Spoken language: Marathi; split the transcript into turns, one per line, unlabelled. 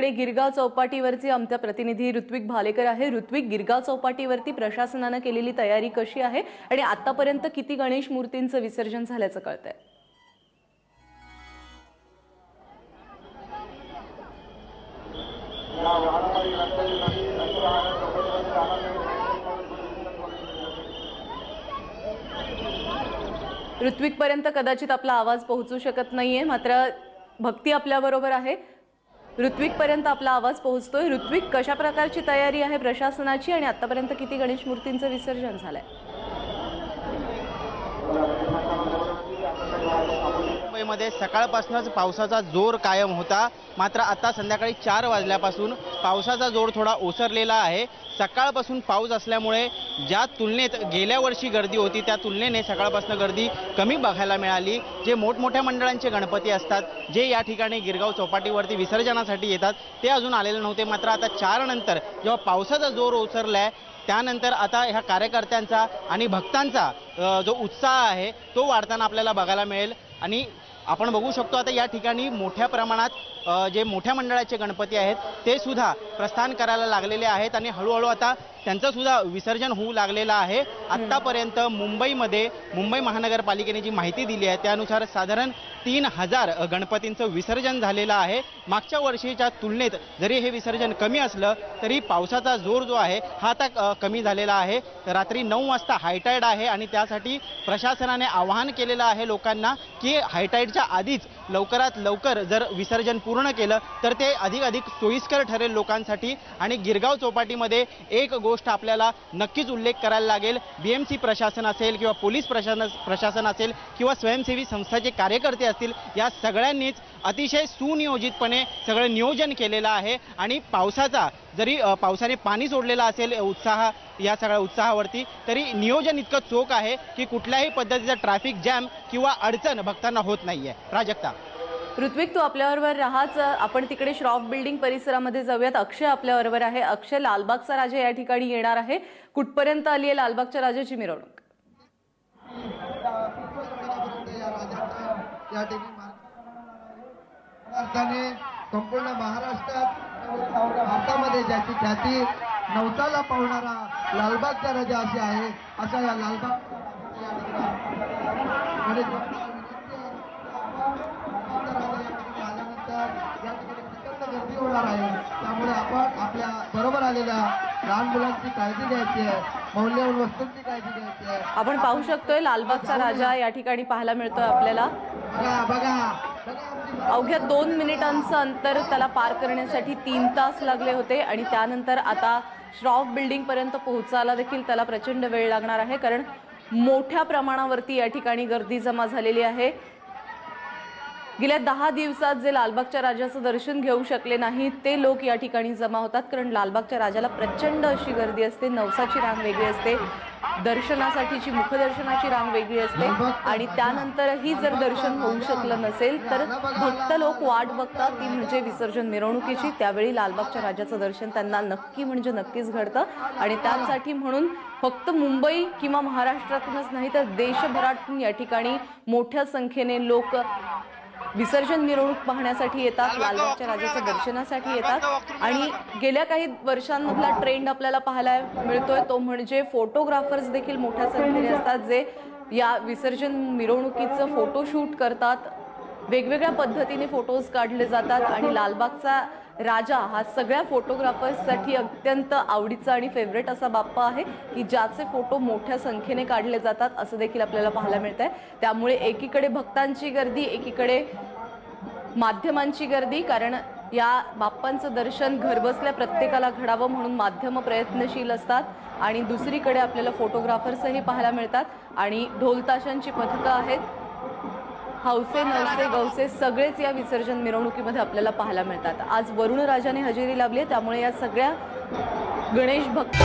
तिकडे गिरगाव चौपाटीवरचे आमचा प्रतिनिधी ऋत्विक भालेकर आहे। ऋत्विक, गिरगाव चौपाटीवरती प्रशासनाने केलेली तयारी कशी आहे आणि आतापर्यंत किती गणेश मूर्तींचं विसर्जन झाल्याचं कळतंय? ऋत्विक पर्यंत कदाचित आपला आवाज पोहोचू शकत नाहीये, मात्र भक्ती आपल्या बरोबर आहे। ऋत्विक पर्यंत आपला आवाज पोहोचतोय। ऋत्विक, कशा प्रकारची तयारी आहे प्रशासनाची आणि आतापर्यंत किती गणेश मूर्तींचं विसर्जन झालंय?
मुंबईमध्ये सकाळपासूनच पावसाचा जोर कायम होता, मात्र आता संध्याकाळी 4 वाजल्यापासून पावसाचा जोर थोडा ओसरलेला आहे। सकाळपासून पाऊस असल्यामुळे ज्या तुलनेत गेल्या वर्षी गर्दी होती त्या तुलनेने सकाळपासून गर्दी कमी बघायला मिळाली। जे मोठमोठ्या मंडळांचे गणपती असतात, जे या ठिकाणी गिरगाव चौपाटीवरती विसर्जनासाठी येतात, ते अजून आलेले नव्हते। मात्र आता 4 नंतर जेव्हा पावसाचा जोर ओसरलाय त्यानंतर आता ह्या कार्यकर्त्यांचा आणि भक्तांचा जो उत्साह आहे तो वाढताना आपल्याला बघायला मिळेल। आणि आपण बघू शकतो आता या ठिकाणी मोठ्या प्रमाणात जे मोठ्या मंडळाचे गणपती आहेत ते सुद्धा प्रस्थान करायला लागलेले आहेत आणि हळूहळू आता त्यांचं सुद्धा विसर्जन होऊ लागलेलं आहे। आत्तापर्यंत मुंबईमध्ये मुंबई महानगरपालिकेने जी माहिती दिली आहे त्यानुसार साधारण 3000 गणपतींचं विसर्जन झालेलं आहे। मागच्या वर्षीच्या तुलनेत जरी हे विसर्जन कमी असलं तरी पावसाचा जोर जो आहे हा आता कमी झालेला आहे। रात्री 9 वाजता हायटाईड आहे आणि त्यासाठी प्रशासनाने आवाहन केलेलं आहे लोकांना की हायटाईडच्या आधीच लवकरात लवकर जर विसर्जन पूर्ण केलं तर ते अधिक सोयीस्कर ठरेल लोकांसाठी। आणि गिरगाव चौपाटीमध्ये एक गोष्ट आपल्याला नक्कीच उल्लेख करायला लागेल, बीएमसी प्रशासन असेल किंवा पोलीस प्रशासन असेल किंवा स्वयंसेवी संस्थाचे कार्यकर्ते असतील, या सगळ्यांनीच अतिशय सुनियोजितपणे सगळं नियोजन केलेलं आहे। आणि पावसाचा जरी पावसाने पाणी सोडलेलं असेल या सगळ्या उत्साहावरती, तरी नियोजन इतकं चोख आहे की कुठल्याही पद्धतीचा ट्रॅफिक जॅम किंवा अडचण भक्तांना होत नाहीये। प्राजक्ता,
ऋत्विक, तू आपल्याबरोबर राहाच। आपण तिकडे श्रॉफ बिल्डिंग परिसरामध्ये जाऊयात। अक्षय आपल्याबरोबर आहे। अक्षय, लालबागचा राजा या ठिकाणी येणार आहे, कुठपर्यंत आली आहे लालबागच्या राजाची मिरवणूक?
संपूर्ण महाराष्ट्रात भारतामध्ये ज्याची ख्याती नवसाला पावणारा लालबागचा राजा असे आहे, असा या लालबाग गर्दी होणार आहे। त्यामुळे आपण आपल्या बरोबर आलेल्या लहान मुलांची काळजी घ्यायची आहे, मौल्यवान वस्तूंची काळजी घ्यायची आहे।
आपण पाहू शकतोय लालबागचा राजा या ठिकाणी पाहायला मिळतोय आपल्याला।
बघा
अवघ्या 2 मिनिटांचं अंतर त्याला पार करण्यासाठी 3 तास लागले होते आणि त्यानंतर आता श्रॉफ बिल्डिंग पर्यंत पोहोचायला देखील त्याला प्रचंड वेळ लागणार आहे, कारण मोठ्या प्रमाणावरती या ठिकाणी गर्दी जमा झालेली आहे। गेल्या 10 दिवसात जे लालबागच्या राजाचं दर्शन घेऊ शकले नाही ते लोक या ठिकाणी जमा होतात, कारण लालबागच्या राजाला प्रचंड अशी गर्दी असते। नवसाची रांग वेगळी असते, दर्शनासाठीची मुखदर्शनाची रांग वेगळी असते आणि त्यानंतरही जर दर्शन होऊ शकलं नसेल तर भक्त लोक वाट बघतात, ती म्हणजे विसर्जन मिरवणुकीची। त्यावेळी लालबागच्या राजाचं दर्शन त्यांना नक्कीच घडतं आणि त्यासाठी म्हणून फक्त मुंबई किंवा महाराष्ट्रातूनच नाही तर देशभरातून या ठिकाणी मोठ्या संख्येने लोक विसर्जन मिरवणूक पाहण्यासाठी येतात, लालबागच्या राजाच्या दर्शनासाठी येतात। आणि गेल्या काही वर्षांमधला ट्रेंड आपल्याला पाहायला मिळतोय तो म्हणजे फोटोग्राफर्स देखील मोठ्या संख्येने असतात, जे या विसर्जन मिरवणुकीचं फोटोशूट करतात। वेगवेगळ्या पद्धतीने फोटोज काढले जातात आणि लालबागचा राजा हा सगळ्या फोटोग्राफर्ससाठी अत्यंत आवडीचा आणि फेवरेट असा बाप्पा आहे की ज्याचे फोटो मोठ्या संख्येने काढले जातात असं देखील आपल्याला पाहायला मिळतंय। त्यामुळे एकीकडे भक्तांची गर्दी, एकीकडे माध्यमांची गर्दी, कारण या बाप्पांचं दर्शन घरबसल्या प्रत्येकाला घडावं म्हणून माध्यम प्रयत्नशील असतात आणि दुसरीकडे आपल्याला फोटोग्राफर्सही पाहायला मिळतात आणि ढोलताशांची पथकं आहेत। हौसे नवसे गवसे सगळेच या विसर्जन मिरवणुकीमध्ये आपल्याला पाहायला मिळतात। आज वरुण राजाने हजेरी लावली, त्यामुळे या सगळ्या गणेश भक्त